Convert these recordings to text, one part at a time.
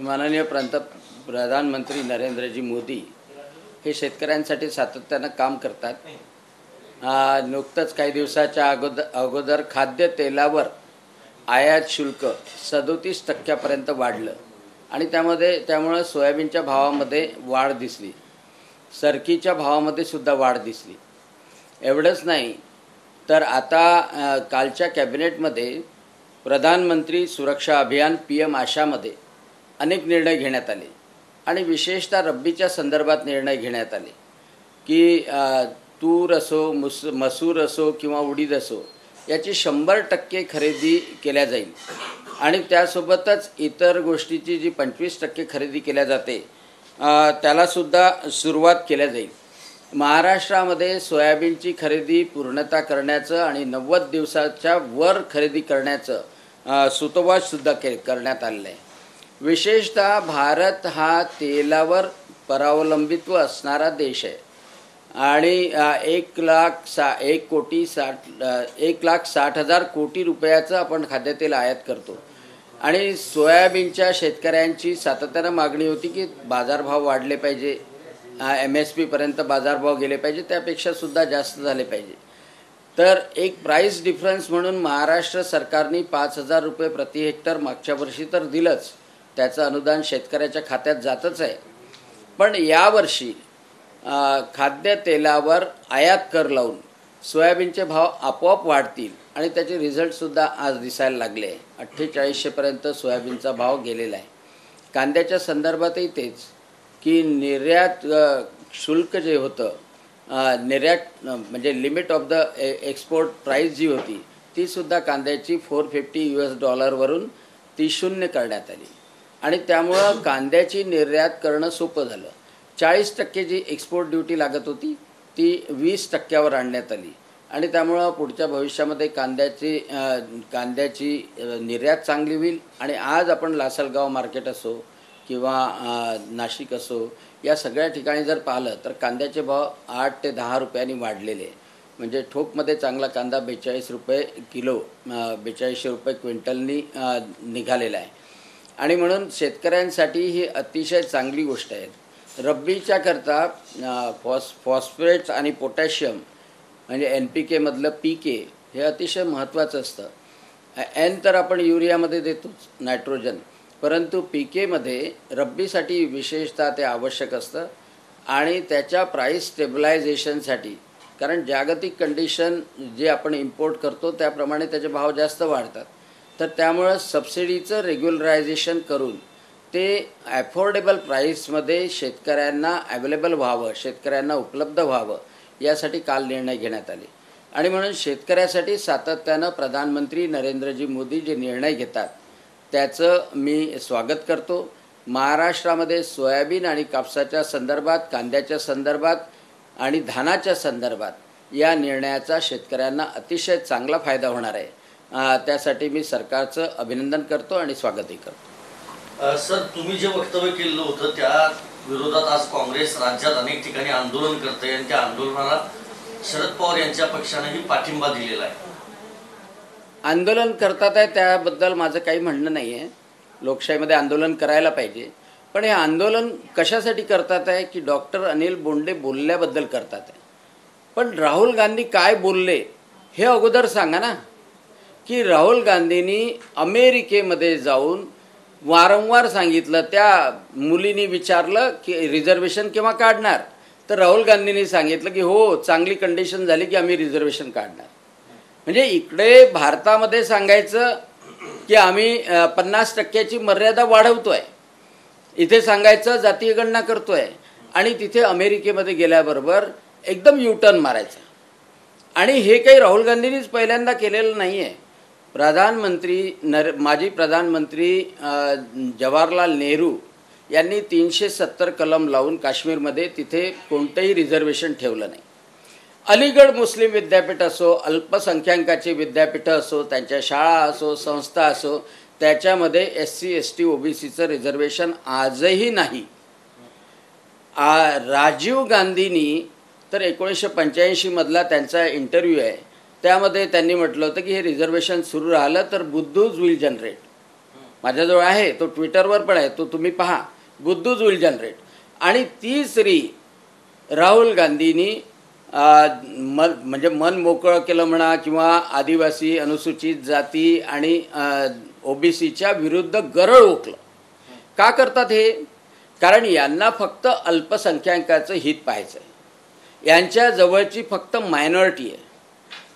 माननीय प्रधानमंत्री नरेंद्रजी मोदी हे शेतकऱ्यांसाठी सातत्यानं काम करतात. नुकतंच काही दिवसाच्या अगोदर खाद्यतेलावर आयात शुल्क 37% वाढलं आणि त्यामुळे सोयाबीनच्या भावामध्ये वाढ दिसली. सरकीच्या भावामध्ये सुद्धा वाढ दिसली. एवढंच नाही तर आता कालच्या कॅबिनेटमध्ये प्रधानमंत्री सुरक्षा अभियान PM आशामध्ये अनेक निर्णय घेण्यात आले आणि विशेषतः रब्बीच्या संदर्भात निर्णय घेण्यात आले की तूर असो, मसूर असो किंवा उडीद असो याची 100% खरेदी केल्या जाईल आणि त्यासोबतच इतर गोष्टीची जी 25% खरेदी केल्या जाते त्यालासुद्धा सुरुवात केल्या जाईल. महाराष्ट्रामध्ये सोयाबीनची खरेदी पूर्णता करण्याचं आणि 90 दिवसाच्या वर खरेदी करण्याचं सुतोवाचसुद्धा करण्यात आलेलं आहे. विशेषतः भारत हा तेलावर परावलंबित्व असणारा देश आहे आणि 1,60,000 कोटी रुपयाचं आपण खाद्यतेल आयात करतो आणि सोयाबीनच्या शेतकऱ्यांची सातत्यानं मागणी होती की बाजारभाव वाढले पाहिजे, MSP पर्यंत बाजारभाव गेले पाहिजे, त्यापेक्षा सुद्धा जास्त झाले पाहिजे. तर एक प्राईस डिफरन्स म्हणून महाराष्ट्र सरकारने 5,000 रुपये प्रति हेक्टर मागच्या वर्षी तर दिलंच, त्याचं अनुदान शेतकऱ्याच्या खात्यात जातच आहे. पण यावर्षी खाद्यतेलावर आयात कर लावून सोयाबीनचे भाव आपोआप वाढतील आणि त्याचे रिझल्टसुद्धा आज दिसायला लागले. 4800 पर्यंत सोयाबीनचा भाव गेलेला आहे. कांद्याच्या संदर्भातही तेच की निर्यात शुल्क जे होतं, निर्यात म्हणजे limit of the export price जी होती तीसुद्धा कांद्याची $450 वरून ती 0 करण्यात आली आणि त्यामुळं कांद्याची निर्यात करणं सोपं झालं. 40% जी एक्सपोर्ट ड्युटी लागत होती ती 20% आणण्यात आली आणि त्यामुळं पुढच्या भविष्यामध्ये कांद्याची निर्यात चांगली होईल. आणि आज आपण लासलगाव मार्केट असो किंवा नाशिक असो या सगळ्या ठिकाणी जर पाहिलं तर कांद्याचे भाव 8 ते 10 रुपयांनी वाढलेले. म्हणजे ठोकमध्ये चांगला कांदा 42 रुपये किलो, 4200 रुपये क्विंटलनी निघालेला आहे आणि म्हणून शेतकऱ्यांसाठी ही अतिशय चांगली गोष्ट आहे. रब्बीच्या करता फॉस्फेट्स आणि पोटॅशियम म्हणजे NPK मधलं PK हे अतिशय महत्त्वाचं असतं. N तर आपण युरियामध्ये देतोच, नायट्रोजन, परंतु PKमध्ये रब्बीसाठी विशेषतः ते आवश्यक असतं आणि त्याच्या प्राईस स्टेबलायझेशनसाठी, कारण जागतिक कंडिशन जे आपण इम्पोर्ट करतो त्याप्रमाणे त्याचे भाव जास्त वाढतात, तर त्यामुळं सबसिडीचं रेग्युलरायझेशन करून ते ॲफोर्डेबल प्राईसमध्ये शेतकऱ्यांना अवेलेबल व्हावं, शेतकऱ्यांना उपलब्ध व्हावं यासाठी काल निर्णय घेण्यात आले. आणि म्हणून शेतकऱ्यासाठी सातत्यानं प्रधानमंत्री नरेंद्रजी मोदी जे निर्णय घेतात त्याचं मी स्वागत करतो. महाराष्ट्रामध्ये सोयाबीन आणि कापसाच्या संदर्भात, कांद्याच्या संदर्भात आणि धानाच्या संदर्भात या निर्णयाचा शेतकऱ्यांना अतिशय चांगला फायदा होणार आहे. त्यासाठी मी सरकारचं अभिनंदन करतो आणि स्वागतही करतो. सर, तुम्ही जे वक्तव्य केलं होतं त्या विरोधात आज काँग्रेस राज्यात अनेक ठिकाणी आंदोलन करते आणि त्या आंदोलनाला शरद पवार यांच्या पक्षानेही पाठिंबा दिलेला आहे. आंदोलन करतात आहे त्याबद्दल माझं काही म्हणणं नाही आहे. लोकशाहीमध्ये आंदोलन करायला पाहिजे, पण हे आंदोलन कशासाठी करतात आहे की डॉक्टर अनिल बोंडे बोलल्याबद्दल करतात आहे. पण राहुल गांधी काय बोलले हे अगोदर सांगा ना. की राहुल गांधींनी अमेरिकेमध्ये जाऊन वारंवार सांगितलं, त्या मुलीने विचारलं की रिझर्वेशन केव्हा काढणार, तर राहुल गांधींनी सांगितलं की हो, चांगली कंडिशन झाली की आम्ही रिझर्वेशन काढणार. म्हणजे इकडे भारतामध्ये सांगायचं की आम्ही 50% मर्यादा वाढवतोय, इथे सांगायचं जातीय गणना करतोय आणि तिथे अमेरिकेमध्ये गेल्याबरोबर एकदम U-टर्न मारायचा. आणि हे काही राहुल गांधींनीच पहिल्यांदा केलेलं नाही आहे. माजी प्रधानमंत्री जवाहरलाल नेहरू यांनी 370 कलम लावून काश्मीरमध्ये तिथे कोणतंही रिझर्वेशन ठेवलं नाही. अलीगड मुस्लिम विद्यापीठ असो, अल्पसंख्याकाची विद्यापीठं असो, त्यांच्या शाळा असो, संस्था असो, त्याच्यामध्ये SC ST OBCचं रिझर्वेशन आजही नाही. राजीव गांधींनी तर 1985 मधला त्यांचा इंटरव्ह्यू आहे, त्यामध्ये त्यांनी म्हटलं होतं की हे रिझर्वेशन सुरू राहिलं तर बुद्धूज विल जनरेट. माझ्याजवळ आहे, तो ट्विटरवर पण आहे, तो तुम्ही पहा. गुद्दूज विल जनरेट. आणि तिसरी, राहुल गांधींनी म्हणजे मन मोकळं केलं म्हणा, किंवा आदिवासी, अनुसूचित जाती आणि ओबीसीच्या विरुद्ध गरळ ओकलं. का करतात हे? कारण यांना फक्त अल्पसंख्याकाचं हित पाहायचं आहे. यांच्या जवळची फक्त मायनॉरिटी आहे.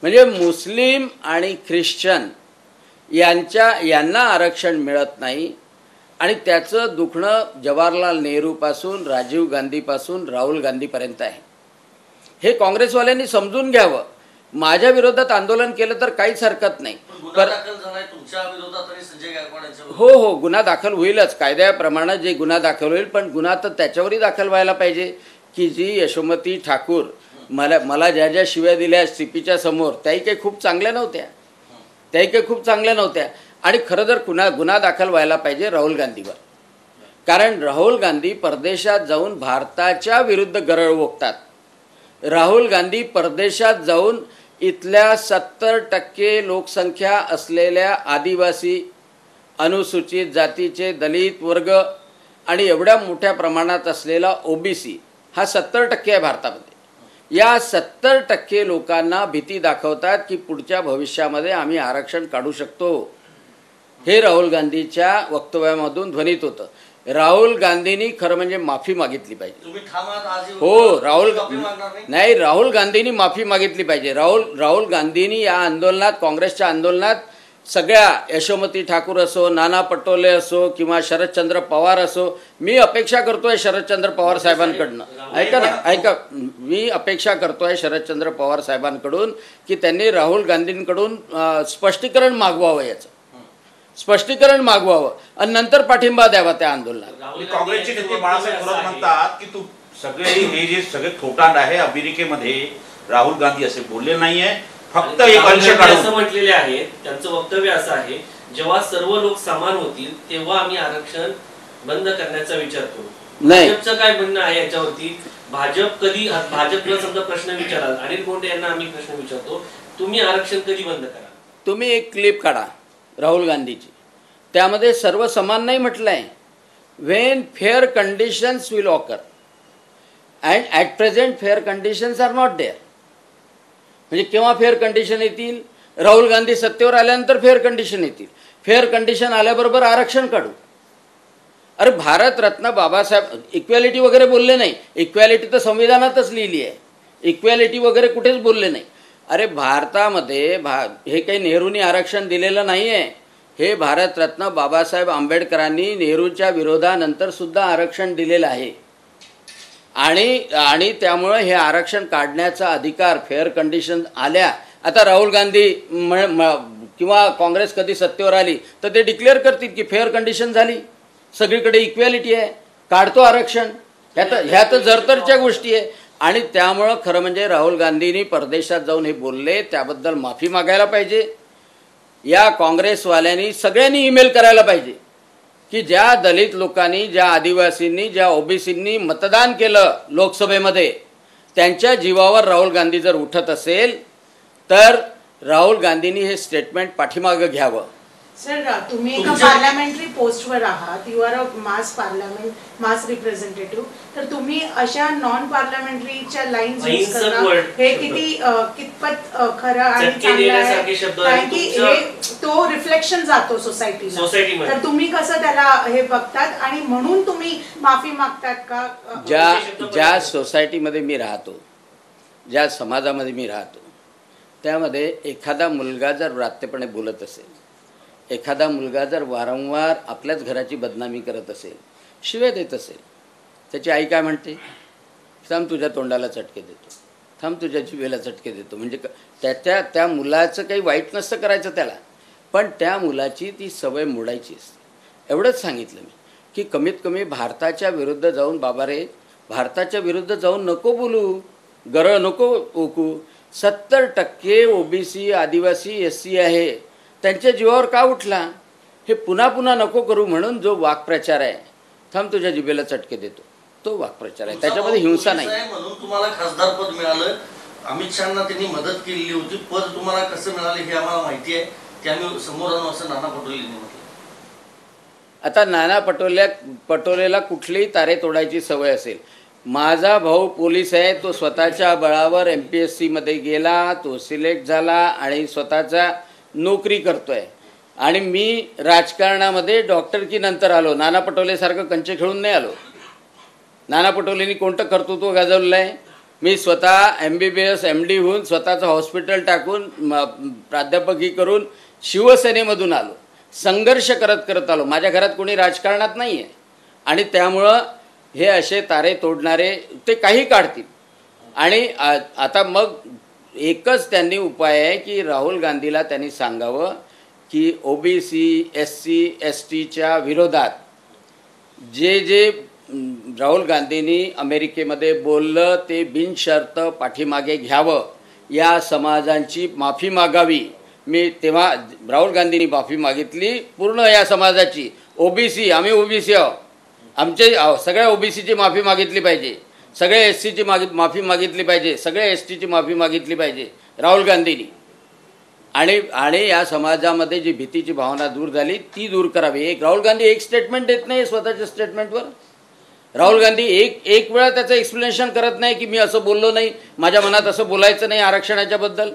म्हणजे मुस्लिम आणि ख्रिश्चन यांना आरक्षण मिळत नाही. आणि त्याचं दुखणं जवाहरलाल नेहरूपासून, राजीव गांधीपासून राहुल गांधीपर्यंत आहे. हे काँग्रेसवाल्यांनी समजून घ्यावं. माझ्या विरोधात आंदोलन केलं तर काहीच हरकत नाही. हो हो, गुन्हा दाखल होईलच, कायद्याप्रमाणे जे गुन्हा दाखल होईल. पण गुन्हा तर त्याच्यावरही दाखल व्हायला पाहिजे की जी यशोमती ठाकूर मला ज्या ज्या शिव्या दिल्या सीपीच्या समोर, त्याही काही खूप चांगल्या नव्हत्या. आणि खरं जर गुन्हा दाखल व्हायला पाहिजे राहुल गांधीवर. कारण राहुल गांधी परदेशात जाऊन भारताच्या विरुद्ध गरळ ओकतात. राहुल गांधी परदेशात जाऊन इथल्या 70% लोकसंख्या असलेल्या आदिवासी, अनुसूचित जातीचे, दलित वर्ग आणि एवढ्या मोठ्या प्रमाणात असलेला ओबीसी हा 70% आहे भारतामध्ये. या 70% लोकांना भीती दाखवतात की पुढच्या भविष्यामध्ये आम्ही आरक्षण काढू शकतो. हे राहुल गांधीच्या वक्तव्यामधून ध्वनित होतं. राहुल गांधींनी खरं म्हणजे माफी मागितली पाहिजे. हो, राहुल गांधींनी माफी मागितली पाहिजे. राहुल गांधींनी या आंदोलनात, काँग्रेसच्या आंदोलनात सगळ्या, यशोमती ठाकूर असो, नाना पटोले असो किंवा शरदचंद्र पवार असो, मी अपेक्षा करतोय शरदचंद्र पवार साहेबांकडनं, ऐका, मी अपेक्षा करतोय शरदचंद्र पवार साहेबांकडून की त्यांनी राहुल गांधींकडून स्पष्टीकरण मागवावं आणि नंतर पाठिंबा द्यावा त्या आंदोलनाला. काँग्रेसचे नेते बाळासाहेब थोरात म्हणतात की तू हे जे सगळे थोटांड आहे, अमेरिकेमध्ये राहुल गांधी असे बोलले नाहीये, फक्त एक अंश काढून असं म्हटलेले आहे. त्यांचं वक्तव्य असं आहे, जेव्हा सर्व लोक समान होतील तेव्हा आम्ही आरक्षण बंद करण्याचा विचार करू. भाजपचं काय म्हणणं आहे याच्यावरती? भाजपला समजा प्रश्न विचाराल, अनिल बोंडे यांना आम्ही प्रश्न विचारतो, तुम्ही आरक्षण कधी बंद करा? तुम्ही एक क्लिप काढा राहुल गांधीची, त्यामध्ये सर्व समान नाही म्हटलंय. When fair conditions will occur and at present fair conditions are not there. म्हणजे केव्हा फेअर कंडिशन येतील? राहुल गांधी सत्तेवर आल्यानंतर फेअर कंडिशन येतील. फेअर कंडिशन आल्याबरोबर आरक्षण काढू. अरे भारतरत्न बाबासाहेब इक्वॅलिटी वगैरे बोलले नाही. इक्वॅलिटी तर संविधानातच लिहिली आहे. इक्वॅलिटी वगैरे कुठेच बोलले नाही. अरे भारतामध्ये हे काही नेहरूंनी आरक्षण दिलेलं नाही आहे. हे भारतरत्न बाबासाहेब आंबेडकरांनी नेहरूच्या विरोधानंतर सुद्धा आरक्षण दिलेलं आहे. आणि त्यामुळे हे आरक्षण काढण्याचा अधिकार फेअर कंडिशन आल्या. आता राहुल गांधी किंवा काँग्रेस कधी सत्तेवर आली तर ते डिक्लेअर करतील की फेअर कंडिशन झाली, सगळीकडे इक्वॅलिटी आहे, काढतो आरक्षण. ह्या तर जरतरच्या गोष्टी आहे. आणि त्यामुळं खरं म्हणजे राहुल गांधींनी परदेशात जाऊन हे बोलले त्याबद्दल माफी मागायला पाहिजे. या काँग्रेसवाल्यांनी सगळ्यांनी ईमेल करायला पाहिजे की ज्या दलित लोकांनी, ज्या आदिवासींनी, ज्या ओबीसींनी मतदान केलं लोकसभेमध्ये, त्यांच्या जीवावर राहुल गांधी जर उठत असेल तर राहुल गांधींनी हे स्टेटमेंट पाठीमागं घ्यावं. सर, तुम्ही एका पार्लमेंटरी पोस्टवर आहात, you are a mass representative, तर तुम्ही अशा नॉन पार्लमेंटरीच्या लाईन्स यूज करणं हे कितपत खरं आणि चांगलं आहे? कारण की हे तो रिफ्लेक्शन जातो सोसायटीला. तर तुम्ही कसं त्याला हे बघतात आणि म्हणून तुम्ही माफी मागतात का? ज्या सोसायटीमध्ये मी राहतो, ज्या समाजामध्ये मी राहतो, त्यामध्ये एखादा मुलगा जर व्रात्यपणे बोलत असेल, एखादा मुलगा जर वारंवार आपल्याच घराची बदनामी करत असेल, शिव्या देत असेल, त्याची आई काय म्हणते? थांब तुझ्या तोंडाला चटके देतो, थांब तुझ्या जिभेला चटके देतो. म्हणजे त्या मुलाचं काही वाईट नसतं करायचं त्याला, पण त्या मुलाची ती सवय मोडायची असते. एवढंच सांगितलं मी की कमीत कमी भारताच्या विरुद्ध जाऊन, बाबा रे भारताच्या विरुद्ध जाऊन नको बोलू, गरळ नको ओकू. 70% ओबीसी, आदिवासी, SC आहे, त्यांच्या जीवावर का उठला? हे पुन्हा पुन्हा नको करू म्हणून जो वाक्प्रचार आहे, थांब तुझ्या जिभेला चटके देतो, तो वाक्प्रचार आहे. त्याच्यामध्ये हिंसा नाही. म्हणून तुम्हाला खासदार पद मिळालं, अमित शहाना त्यांनी मदत केलेली होती, पद तुम्हाला कसं मिळालं हे आम्हाला माहिती आहे, ते आम्ही समोर आणू असं नाना पटोलेंनी म्हटलं. आता नाना पटोलेला कुठलीही तारे तोडायची सवय असेल. माझा भाऊ पोलीस आहे, तो स्वतःच्या बळावर MPSCमध्ये गेला, तो सिलेक्ट झाला आणि स्वतःचा नोकरी करतोय. आणि मी राजकारणामध्ये डॉक्टरकी नंतर आलो, नाना पटोलेसारखं कंचे खेळून नाही आलो. नाना पटोलेंनी कोणतं कर्तृत्व गाजवलं आहे? मी स्वतः MBBS MD होऊन स्वतःचं हॉस्पिटल टाकून प्राध्यापकी करून शिवसेनेमधून आलो, संघर्ष करत आलो. माझ्या घरात कोणी राजकारणात नाही आहे. आणि त्यामुळं हे असे तारे तोडणारे ते काही काढतील. आणि आता मग एकच त्यांनी उपाय आहे की राहुल गांधीला त्यांनी सांगावं की OBC SC STच्या विरोधात जे राहुल गांधींनी अमेरिकेमध्ये बोललं ते बिनशर्त पाठीमागे घ्यावं, या समाजांची माफी मागावी. मी तेव्हा राहुल गांधींनी माफी मागितली पूर्ण या समाजाची. OBC, आम्ही OBC आहोत, आमचे सगळ्या OBCची माफी मागितली पाहिजे, सगळ्या SCची माफी मागितली पाहिजे, सगळ्या STची माफी मागितली पाहिजे राहुल गांधींनी. आणि या समाजामध्ये जी भीतीची भावना दूर झाली ती दूर करावी. राहुल गांधी एक स्टेटमेंट देत नाही स्वतःच्या स्टेटमेंटवर. राहुल गांधी एक वेळा त्याचं एक्सप्लेनेशन करत नाही की मी असं बोललो नाही, माझ्या मनात असं बोलायचं नाही आरक्षणाच्या बद्दल.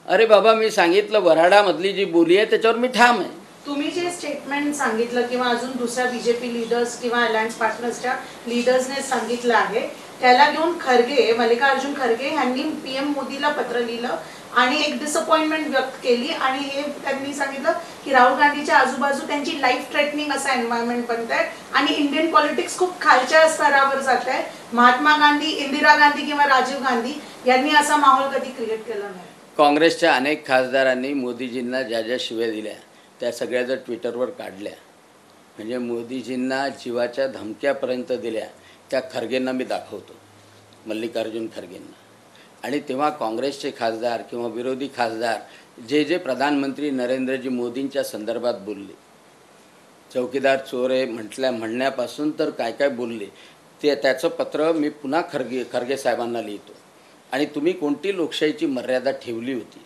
अरे बाबा, मी सांगितलं वऱ्हाडामधली जी बोली आहे त्याच्यावर मी ठाम आहे. तुम्ही जे स्टेटमेंट सांगितलं किंवा अजून दुसऱ्या BJP लीडर्स किंवा अलायन्स पार्टनर्सच्या लीडर्सने सांगितलं आहे, त्याला घेऊन मल्लिकार्जुन खरगे यांनी PM मोदीला पत्र लिहिलं आणि एक डिसअपॉइंटमेंट व्यक्त केली. आणि हे त्यांनी सांगितलं की राहुल गांधीच्या आजूबाजू त्यांची लाईफ थ्रेटनिंग असा एन्व्हायरमेंट बनत आहे आणि इंडियन पॉलिटिक्स खूप खालच्या स्तरावर जात आहे. महात्मा गांधी, इंदिरा गांधी किंवा राजीव गांधी यांनी असा माहोल कधी क्रिएट केला नाही. काँग्रेसच्या अनेक खासदारांनी मोदीजींना ज्या शिव्या दिल्या त्या सगळ्या जर ट्विटरवर काढल्या, म्हणजे मोदीजींना जीवाच्या धमक्यापर्यंत दिल्या, त्या खरगेंना मी दाखवतो, मल्लिकार्जुन खरगेंना. आणि तेव्हा काँग्रेसचे खासदार किंवा विरोधी खासदार जे प्रधानमंत्री नरेंद्रजी मोदींच्या संदर्भात बोलले, चौकीदार चोर आहे म्हणण्यापासून तर काय बोलले, त्याचं पत्र मी पुन्हा खरगे साहेबांना लिहितो. आणि तुम्ही कोणती लोकशाहीची मर्यादा ठेवली होती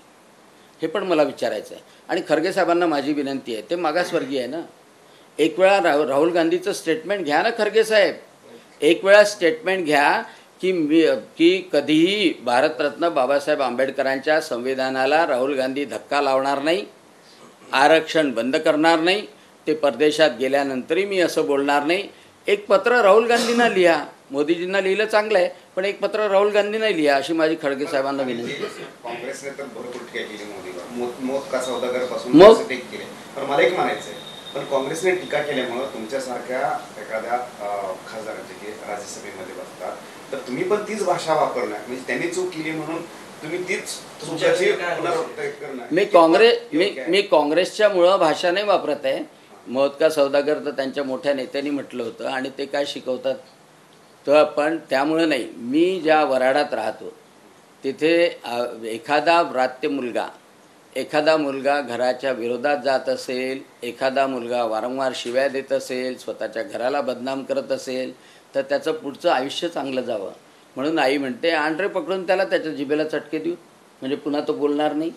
हे पण मला विचारायचं आहे. आणि खरगे साहेबांना माझी विनंती आहे, ते मागासवर्गीय आहे ना, एक वेळा राहुल गांधीचं स्टेटमेंट घ्या ना खरगे साहेब. एक वेळा स्टेटमेंट घ्या की कधीही भारतरत्न बाबासाहेब आंबेडकरांच्या संविधानाला राहुल गांधी धक्का लावणार नाही, आरक्षण बंद करणार नाही, ते परदेशात गेल्यानंतरही मी असं बोलणार नाही. एक पत्र राहुल गांधींना लिहा. मोदीजींना लिहिलं चांगलं आहे, पण एक पत्र राहुल गांधींना लिहा अशी माझी खडगे साहेबांना विनंती. काँग्रेसने तर भरपूर टीका केली मोदीवर, मोत का सौदागर पासून केले. पण मला एक म्हणायचं आहे, पण काँग्रेसने टीका केल्यामुळे तुमच्यासारख्या एखाद्या खासदारांचे की राज्यसभेमध्ये बसतात तर तुम्ही पण तीच भाषा वापरणार, म्हणजे त्यांनी चूक केली म्हणून तुम्ही तीच चुकीची पुनरावृत्ती करणार. मी काँग्रेसच्या मुळं भाषा नाही वापरत आहे. मोदका सौदागर तर त्यांच्या मोठ्या नेत्यांनी म्हटलं होतं आणि ते काय शिकवतात तर, पण त्यामुळं नाही. मी ज्या वऱ्हाडात राहतो तिथे एखादा मुलगा घराच्या विरोधात जात असेल, एखादा मुलगा वारंवार शिव्या देत असेल, स्वतःच्या घराला बदनाम करत असेल तर त्याचं पुढचं आयुष्य चांगलं जावं म्हणून आई म्हणते आंड्रे पकडून त्याला त्याच्या जिभेला चटके देऊ, म्हणजे पुन्हा तो बोलणार नाही.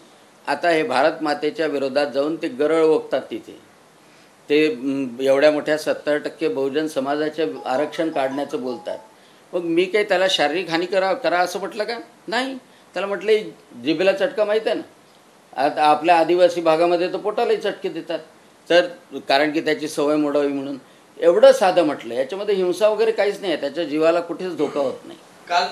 आता हे भारत मातेच्या विरोधात जाऊन ते गरळ ओकतात तिथे, ते एवढ्या मोठ्या 70% बहुजन समाजाचे आरक्षण काढण्याचं बोलतात. मग मी काही त्याला शारीरिक हानी करा असं म्हटलं का? नाही. त्याला म्हटलं जिभेला चटका माहीत आहे ना, आता आपल्या आदिवासी भागामध्ये तर पोटालाही चटके देतात, तर कारण की त्याची सवय मोडावी म्हणून एवढं साधं म्हटलं. याच्यामध्ये हिंसा वगैरे काहीच नाही आहे, त्याच्या जीवाला कुठेच धोका होत नाही.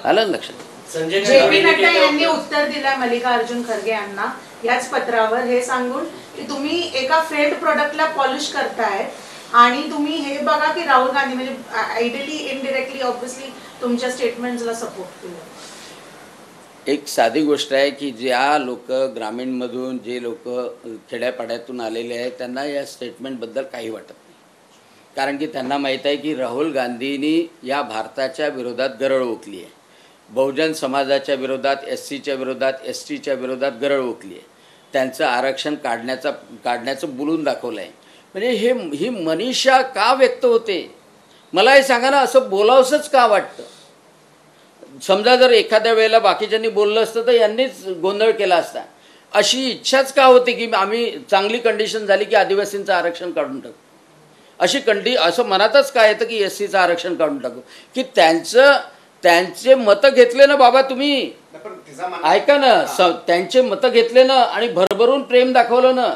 आलं लक्षात? संजय JP नड्डा यांनी उत्तर दिलं मल्लिकार्जुन खरगे यांना याच पत्रावर, हे सांगून की तुम्ही एका फेल्ड प्रोडक्टला पॉलिश करताय आणि तुम्ही हे बघा की राहुल गांधी म्हणजे आयडियली इनडायरेक्टली ऑब्व्हियसली तुमच्या स्टेटमेंट्सला सपोर्ट केलं. एक साधी गोष्ट आहे की ज्या लोक ग्रामीणमधून, जे लोक खेड्यापाड्यातून आलेले आहेत त्यांना या स्टेटमेंटबद्दल काही वाटत नाही, कारण की त्यांना माहीत आहे की राहुल गांधींनी या भारताच्या विरोधात गरळ ओकली आहे, बहुजन समाजाच्या विरोधात, SCच्या विरोधात, STच्या विरोधात गरळ ओकली आहे, त्यांचं आरक्षण काढण्याचं बोलून दाखवलं आहे. म्हणजे ही मनीषा का व्यक्त होते मला हे सांगा ना, असं बोलावंसंच का वाटतं? समजा जर एखाद्या वेळेला बाकीच्यांनी बोललं असतं तर यांनीच गोंधळ केला असता. अशी इच्छाच का होती की आम्ही चांगली कंडिशन झाली की आदिवासींचं आरक्षण काढून टाकू, अशी असं मनातच काय येतं की SCचं आरक्षण काढून टाकू, की त्यांचे मतं घेतले ना बाबा तुम्ही, ऐका ना, त्यांचे मतं घेतले ना आणि भरभरून प्रेम दाखवलं ना,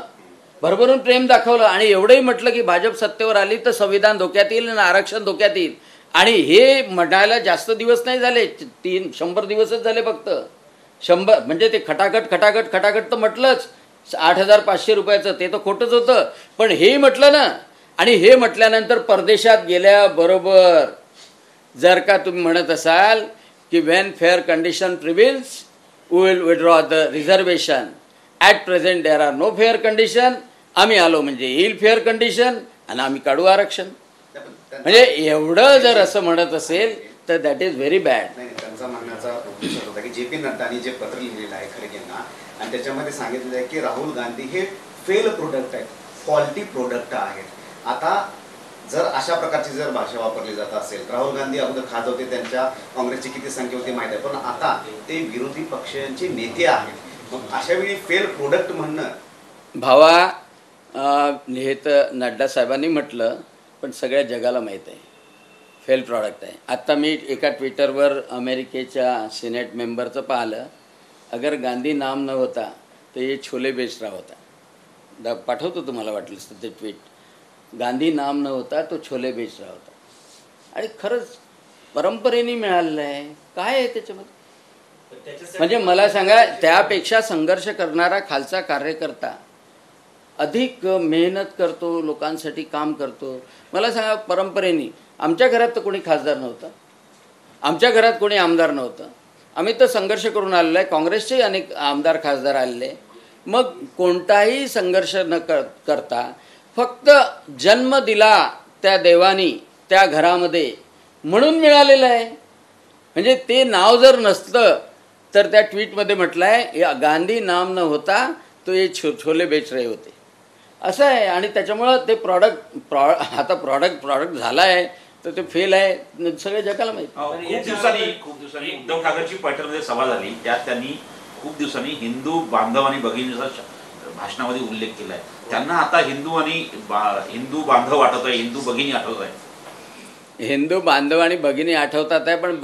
भरभरून प्रेम दाखवलं आणि एवढंही म्हटलं की भाजप सत्तेवर आली तर संविधान धोक्यात येईल आणि आरक्षण धोक्यात येईल. आणि हे म्हणायला जास्त दिवस नाही झाले, 100 दिवसच झाले फक्त. 100 म्हणजे ते खटाखट तर म्हटलंच 8,500 रुपयाचं, ते तर खोटंच होतं. पण हेही म्हटलं ना, आणि हे म्हटल्यानंतर परदेशात गेल्याबरोबर जर का तुम्ही म्हणत असाल की when fair condition prevails we will withdraw the reservation, at present there are no fair condition, आम्ही आलो म्हणजे येईल फेअर कंडिशन आणि आम्ही काढू आरक्षण. म्हणजे एवढं जर असं म्हणत असेल तर दॅट इज व्हेरी बॅड. नाही, त्यांचा म्हणण्याचा उद्देश होता की JP नड्डांनी जे पत्र लिहिलेलं आहे खडगेंना आणि त्याच्यामध्ये सांगितलेलं आहे की राहुल गांधी हे फेल प्रोडक्ट आहेत, फॉल्टी प्रोडक्ट आहेत. आता जर अशा प्रकारची जर भाषा वापरली जात असेल, राहुल गांधी अगोदर खात होते, त्यांच्या काँग्रेसची किती संख्या होती माहिती आहे, पण आता ते विरोधी पक्षांचे नेते आहेत. मग अशा वेळी फेल प्रोडक्ट म्हणणं भावा, हे तर नड्डा साहेबांनी म्हटलं, पण सगळ्या जगाला माहीत आहे फेल प्रॉडक्ट आहे. आत्ता मी एका ट्विटरवर अमेरिकेच्या सिनेट मेंबरचं पाहिलं, अगर गांधी नाम न होता तर ये छोले बेच रहा होता. पाठवतो तुम्हाला वाटलंच तर ते ट्विट. गांधी नाम न होता तो छोले बेच रहा होता. आणि खरंच परंपरेने मिळालेलं आहे. काय आहे त्याच्यामध्ये? म्हणजे मला सांगा, त्यापेक्षा संघर्ष करणारा खालचा कार्यकर्ता अधिक मेहनत करतो, लोकांसाठी काम करतो. मला सांगा, परंपरेने आमच्या घरात तर कोणी खासदार नव्हतं, आमच्या घरात कोणी आमदार नव्हतं, आम्ही तर संघर्ष करून आलेलो आहे. काँग्रेसचे अनेक आमदार खासदार आलेले. मग कोणताही संघर्ष न करता फक्त जन्म दिला त्या देवानी त्या घरामध्ये म्हणून मिळालेलं आहे. म्हणजे ते नाव जर नसतं तर त्या ट्विटमध्ये म्हटलं आहे गांधी नाम न होता तो ये छोले बेच रहे होते, असं आहे. आणि त्याच्यामुळं ते आता प्रॉडक्ट झाला आहे तर ते फेल आहे, सगळ्या जगाला माहिती. खूप दिवसांनी उद्धव ठाकरेंची पैठणमध्ये सभा झाली, त्यात त्यांनी खूप दिवसांनी हिंदू बांधव आणि भगिनीचा भाषणामध्ये उल्लेख केलाय. त्यांना आता हिंदू बांधव आठवत आहे, हिंदू भगिनी आठवत आहे. हिंदू बांधव आणि भगिनी आठवतात आहे, पण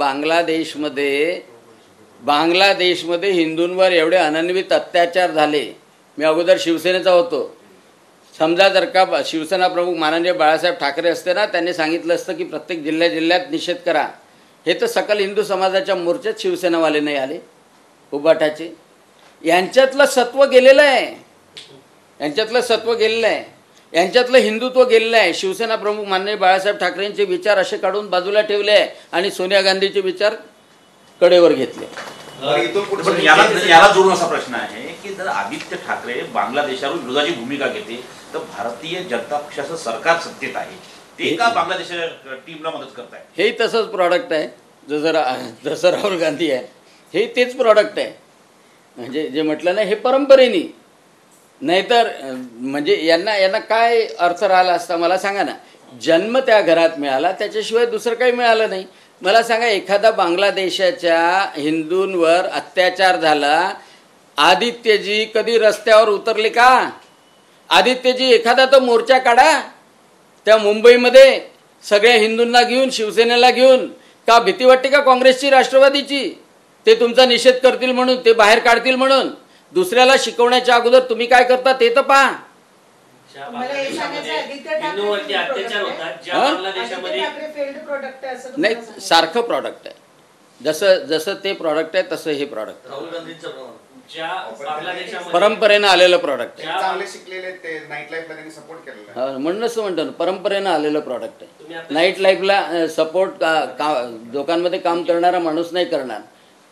बांगलादेशमध्ये हिंदूंवर एवढे अनन्वित अत्याचार झाले. मी अगोदर शिवसेनेचा होतो. समजा जर का शिवसेना प्रमुख माननीय बाळासाहेब ठाकरे असते ना, त्यांनी सांगितलं असतं की प्रत्येक जिल्ह्यात निषेध करा. हे तर सकल हिंदू समाजाच्या मोर्चात शिवसेनावाले नाही आले, उबाटाचे. यांच्यातलं सत्व गेलेलं आहे, यांच्यातलं हिंदुत्व गेलेलं आहे. शिवसेना प्रमुख माननीय बाळासाहेब ठाकरेंचे विचार असे काढून बाजूला ठेवले आहे आणि सोनिया गांधीचे विचार कडेवर घेतले. याला जोडून असा प्रश्न आहे की जर आदित्य ठाकरे बांगलादेशावर विरोधाची भूमिका घेते तर भारतीय जनता पक्षाचं सरकार सत्तेत आहे, ते का बांगलादेशाच्या टीमला मदत करत आहे? हेही तसंच प्रॉडक्ट आहे जसं राहुल गांधी आहे, हे तेच प्रॉडक्ट आहे. म्हणजे जे म्हटलं ना, हे परंपरेने. नाहीतर म्हणजे यांना काय अर्थ राहिला असता मला सांगा ना. जन्म त्या घरात मिळाला, त्याच्याशिवाय दुसरं काही मिळालं नाही. मला सांगा, एखादा बांगलादेशाच्या हिंदूंवर अत्याचार झाला, आदित्यजी कधी रस्त्यावर उतरले का? आदित्यजी एखादा तो मोर्चा काढा त्या मुंबईमध्ये सगळ्या हिंदूंना घेऊन, शिवसेनेला घेऊन. का भीती वाटते का काँग्रेसची, राष्ट्रवादीची? ते तुमचा निषेध करतील म्हणून, ते बाहेर काढतील म्हणून. दुसऱ्याला शिकवण्याच्या अगोदर तुम्ही काय करता ते तर पहा. नाही, सारखं प्रॉडक्ट आहे. जसं ते प्रॉडक्ट आहे तसं हे प्रॉडक्ट परंपरेनं आलेलं प्रॉडक्ट आहे. म्हणूनच म्हणतो ना, परंपरेनं आलेलं प्रॉडक्ट आहे. नाईट लाईफला सपोर्ट लोकांमध्ये काम करणारा माणूस नाही करणार,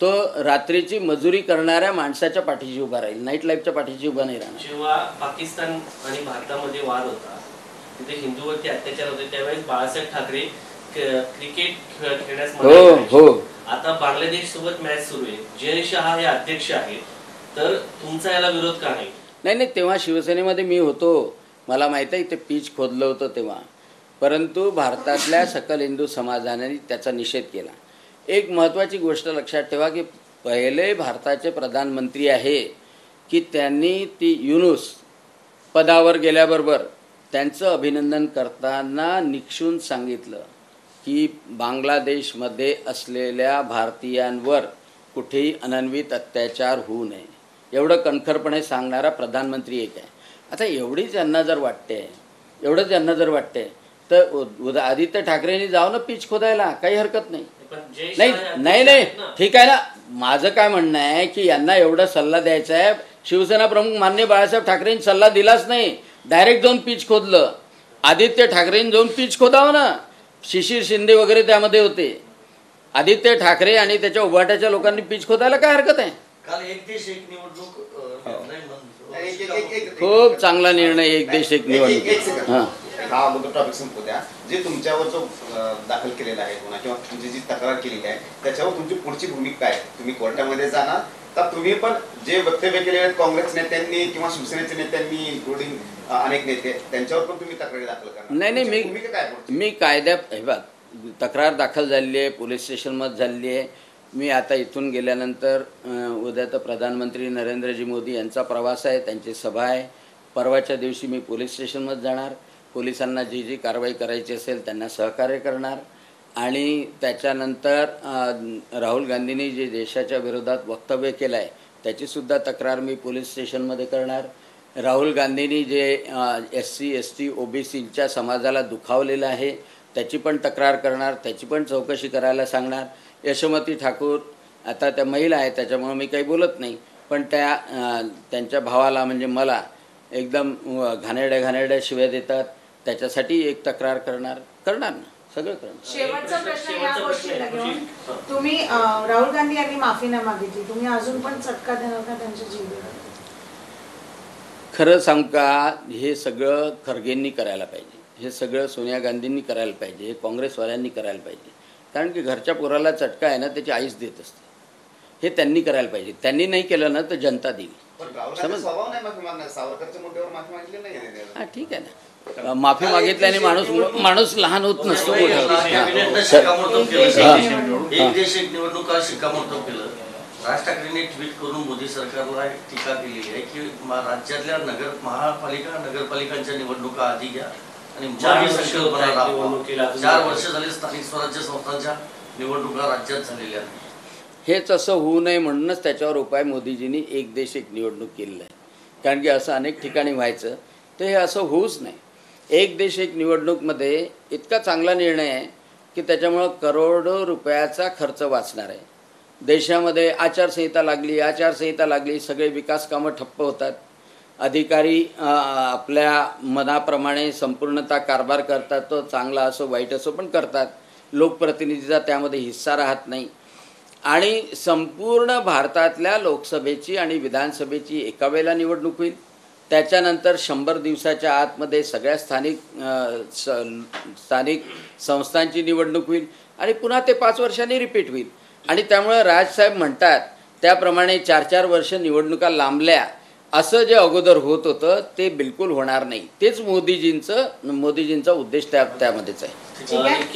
तो रात्रीची मजुरी करणाऱ्या माणसाच्या पाठीशी उभा राहील, नाईट लाईफच्या पाठीशी उभा नाही राहणार. जेव्हा पाकिस्तान आणि भारतामध्ये वाद होता, तिथे हिंदूवरती अत्याचार होते, त्यावेळेस बाळासाहेब ठाकरे क्रिकेट खेळण्यास हो. आता बांगलादेश सोबत मॅच सुरू आहे, जय शहा हे अध्यक्ष आहेत, तर तुमचा याला विरोध का नाही? नाही, तेव्हा शिवसेनेमध्ये मी होतो, मला माहिती आहे ते पीच खोदलं होतं तेव्हा. परंतु भारतातल्या सकल हिंदू समाजाने त्याचा निषेध केला. एक महत्त्वाची गोष्ट लक्षात ठेवा की पहिले भारताचे प्रधानमंत्री आहे की त्यांनी ती युनूस पदावर गेल्याबरोबर त्यांचं अभिनंदन करताना निक्षून सांगितलं की बांगलादेशमध्ये असलेल्या भारतीयांवर कुठेही अनन्वित अत्याचार होऊ नये, एवढं कणखरपणे सांगणारा प्रधानमंत्री एक आहे. आता एवढंच यांना जर वाटते तर आदित्य ठाकरेंनी जाऊ ना पीच खोदायला, काही हरकत नाही. नाही ठीक आहे ना. माझं काय म्हणणं आहे की यांना एवढा सल्ला द्यायचा आहे. शिवसेना प्रमुख माननीय बाळासाहेब ठाकरेंनी सल्ला दिलाच नाही, डायरेक्ट जाऊन पीच खोदलं. आदित्य ठाकरेंनी जाऊन पीच खोदावं ना. शिशिर शिंदे वगैरे त्यामध्ये होते. आदित्य ठाकरे आणि त्याच्या उभाट्याच्या लोकांनी पीच खोदायला काय हरकत आहे. काल एक देश एक निवडणूक खूप चांगला निर्णय, एक देश एक निवडणूक. हा अगोदर टॉपिक संपू द्या. जे तुमच्यावर जो दाखल केलेला आहे गुन्हा किंवा तुमची जी तक्रार केलेली आहे त्याच्यावर तुमची पुढची भूमिका काय? तुम्ही कोर्टामध्ये जाणार तर तुम्ही पण जे वक्तव्य केलेले आहेत काँग्रेस नेत्यांनी किंवा शिवसेनेच्या नेत्यांनी इन्क्लुडिंग अनेक नेते, त्यांच्यावर पण तुम्ही तक्रारी दाखल करणार? नाही, मी कायद्यात हे बघ, तक्रार दाखल झालेली आहे, पोलीस स्टेशनमध्ये झालेली आहे. मी आता इथून गेल्यानंतर उद्या तर प्रधानमंत्री नरेंद्रजी मोदी यांचा प्रवास आहे, त्यांची सभा आहे. परवाच्या दिवशी मी पोलीस स्टेशनमध्ये जाणार, पोलिसांना जी जी कारवाई करायची असेल त्यांना सहकार्य करणार. आणि त्याच्यानंतर राहुल गांधींनी जे देशाच्या विरोधात वक्तव्य केलं आहे त्याचीसुद्धा तक्रार मी पोलीस स्टेशनमध्ये करणार. राहुल गांधींनी जे SC ST OBCच्या समाजाला दुखावलेलं आहे त्याची पण तक्रार करणार, त्याची पण चौकशी करायला सांगणार. यशोमती ठाकूर आता त्या महिला आहेत त्याच्यामुळे मी काही बोलत नाही, पण त्यांच्या भावाला म्हणजे मला एकदम घाणेरड्या शिव्या देतात, त्याच्यासाठी एक तक्रार करणार ना, सगळं करणार. शेवटचा प्रश्न या गोष्टीला घेऊन, तुम्ही राहुल गांधी यांनी माफी नाही मागितली, तुम्ही अजून पण चटका देणार का त्यांच्या जीवाला? खरं सांगू का, हे सगळं खरगेंनी करायला पाहिजे, हे सगळं सोनिया गांधींनी करायला पाहिजे, हे काँग्रेसवाल्यांनी करायला पाहिजे. कारण की घरच्या पोराला चटका आहे ना त्याची आईच देत असते, हे त्यांनी करायला पाहिजे. त्यांनी नाही केलं ना तर जनता देईल. हां ठीक आहे ना, माफी मागितल्याने माणूस लहान होत नसतो. एक देश एक निवडणूक काल शिक्कामोर्तब केलं. राज ठाकरेंनी ट्विट करून मोदी सरकारला टीका केलेली आहे की राज्यातल्या महापालिका नगरपालिकांच्या निवडणुका आधी घ्या आणि 4 वर्ष झाले स्थानिक स्वराज्य संस्थांच्या निवडणुका राज्यात झालेल्या आहेत. हेच असं होऊ नये म्हणूनच त्याच्यावर उपाय मोदीजींनी एक देश एक निवडणूक केलेलं आहे. कारण की असं अनेक ठिकाणी व्हायचं तर हे असं होऊच नाही. एक देश एक निवडणूकमध्ये इतका चांगला निर्णय आहे की त्याच्यामुळं करोडो रुपयाचा खर्च वाचणार आहे. देशामध्ये आचारसंहिता लागली, सगळे विकास कामं ठप्प होतात. अधिकारी आपल्या मनाप्रमाणे संपूर्णतः कारभार करतात, तो चांगला असो वाईट असो पण करतात. लोकप्रतिनिधीचा त्यामध्ये हिस्सा राहत नाही. आणि संपूर्ण भारतातल्या लोकसभेची आणि विधानसभेची एका वेळेला निवडणूक होईल. त्याच्यानंतर 100 दिवसाच्या आतमध्ये सगळ्या स्थानिक संस्थांची निवडणूक होईल आणि पुन्हा ते 5 वर्षांनी रिपीट होईल. आणि त्यामुळे राजसाहेब म्हणतात त्याप्रमाणे 4-4 वर्ष निवडणुका लांबल्या असं जे अगोदर होत होतं ते बिलकुल होणार नाही. तेच मोदीजींचा उद्देश त्यामध्येच आहे.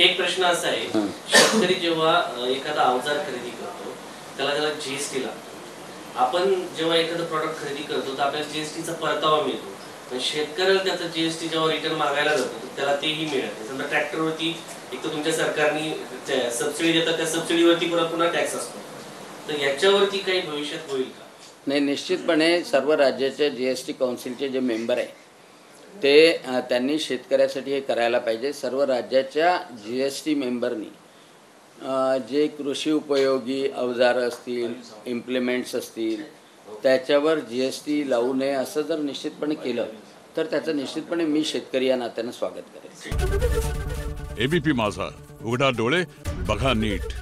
एक प्रश्न असा आहे, शेतकरी जेव्हा एखादा अवजार खरेदी करतो त्याला GST लागतो. आपण जेव्हा एखादं प्रॉडक्ट खरेदी करतो तर आपल्याला GSTचा परतावा मिळतो, पण शेतकऱ्याला त्याचा GST जेव्हा रिटर्न मागायला जातो तर त्याला तेही मिळत नाही. समजा ट्रॅक्टरवरती एक तर तुमच्या सरकारने सबसिडी देतात, त्या सबसिडीवरती पुन्हा टॅक्स असतो, तर याच्यावरती काही भविष्यात होईल का? नाही, निश्चितपणे सर्व राज्याच्या GST काउन्सिलचे जे मेंबर आहे ते त्यांनी शेतकऱ्यासाठी हे करायला पाहिजे. सर्व राज्याच्या GST मेंबरनी जे कृषी उपयोगी अवजारं असतील, इम्प्लिमेंट्स असतील, त्याच्यावर GST लावू नये असं जर निश्चितपणे केलं तर त्याचं निश्चितपणे मी शेतकरी या नात्यानं स्वागत करेन. ABP माझा, उघडा डोळे बघा नीट.